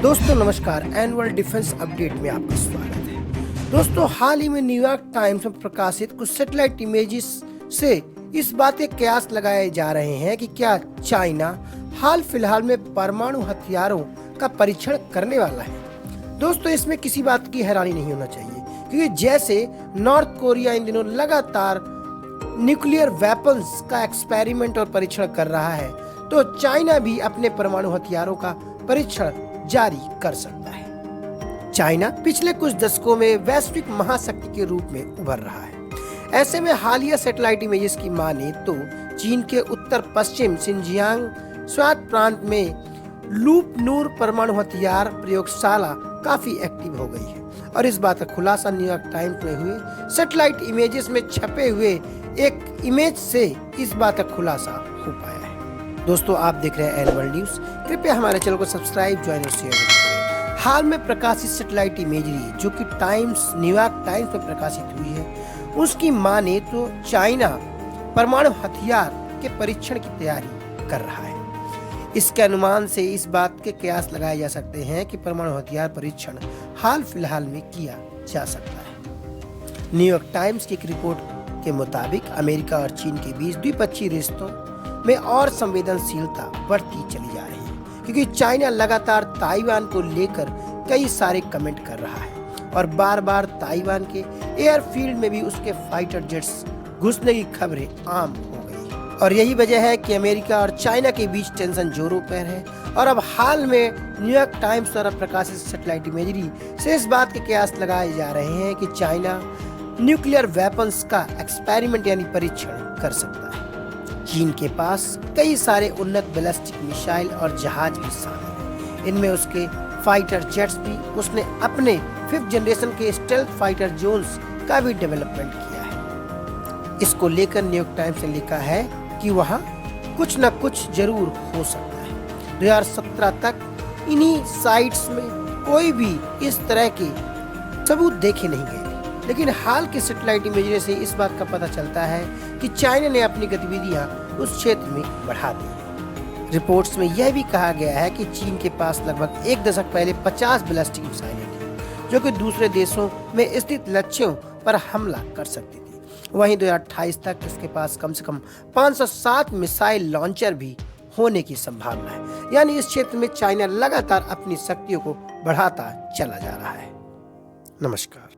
दोस्तों नमस्कार, annual defence update में आपका स्वागत है। दोस्तों हाल ही में न्यूयॉर्क टाइम्स में प्रकाशित कुछ सैटेलाइट इमेजेस से इस बात के कयास लगाए जा रहे हैं कि क्या चाइना हाल फिलहाल में परमाणु हथियारों का परीक्षण करने वाला है। दोस्तों इसमें किसी बात की हैरानी नहीं होना चाहिए, क्योंकि जैसे नॉर्थ कोरिया इन दिनों लगातार न्यूक्लियर वेपन्स का एक्सपेरिमेंट और परीक्षण कर रहा है, तो चाइना भी अपने परमाणु हथियारों का परीक्षण जारी कर सकता है। चाइना पिछले कुछ दशकों में वैश्विक महाशक्ति के रूप में उभर रहा है। ऐसे में हालिया सैटेलाइट इमेजेस की माने तो चीन के उत्तर पश्चिम सिंजियांग स्वायत्त प्रांत में लूप नूर परमाणु हथियार प्रयोगशाला काफी एक्टिव हो गई है, और इस बात का खुलासा न्यूयॉर्क टाइम्स में हुए सैटेलाइट इमेजेस में छपे हुए एक इमेज से इस बात का खुलासा हो पाया है। दोस्तों आप देख रहे हैं एनुअल न्यूज, कृपया हमारे चैनल को सब्सक्राइब, ज्वाइन और शेयर करें। हाल में प्रकाशित सैटेलाइट इमेजरी जो कि न्यूयॉर्क टाइम्स में प्रकाशित हुई है, उसकी माने तो चाइना परमाणु हथियार के परीक्षण की तैयारी कर रहा है। इसके अनुमान से इस बात के कयास लगाए जा सकते हैं कि परमाणु हथियार परीक्षण हाल फिलहाल में किया जा सकता है। न्यूयॉर्क टाइम्स की एक रिपोर्ट के मुताबिक अमेरिका और चीन के बीच द्विपक्षीय रिश्तों में और संवेदनशीलता बढ़ती चली जा रही है, क्योंकि चाइना लगातार ताइवान को लेकर कई सारे कमेंट कर रहा है और बार बार ताइवान के एयरफील्ड में भी उसके फाइटर जेट्स घुसने की खबरें आम हो गई। और यही वजह है कि अमेरिका और चाइना के बीच टेंशन जोरों पर है। और अब हाल में न्यूयॉर्क टाइम्स द्वारा प्रकाशित सैटेलाइट इमेजरी से इस बात के कयास लगाए जा रहे हैं कि चाइना न्यूक्लियर वेपन्स का एक्सपेरिमेंट यानी परीक्षण कर सकता है। चीन के पास कई सारे उन्नत बैलिस्टिक मिसाइल और जहाज भी शामिल हैं। इनमें उसके फाइटर जेट्स भी, उसने अपने 5th जनरेशन के स्टेल्थ फाइटर जोन्स का भी डेवलपमेंट किया है। इसको लेकर न्यूयॉर्क टाइम्स ने लिखा है कि वहाँ कुछ न कुछ जरूर हो सकता है। 2017 तक इन्हीं साइट्स में कोई भी इस तरह के सबूत देखे नहीं गए, लेकिन हाल के सैटेलाइट इमेजरी से इस बात का पता चलता है कि चाइना ने अपनी गतिविधियां उस क्षेत्र में बढ़ा दी है। रिपोर्ट्स में यह भी कहा गया है कि चीन के पास लगभग एक दशक पहले 50 बैलिस्टिक मिसाइलें थी, जो कि दूसरे देशों में स्थित लक्ष्यों पर हमला कर सकती थी। वहीं 2028 तक इसके पास कम से कम 507 मिसाइल लॉन्चर भी होने की संभावना है। यानी इस क्षेत्र में चाइना लगातार अपनी शक्तियों को बढ़ाता चला जा रहा है। नमस्कार।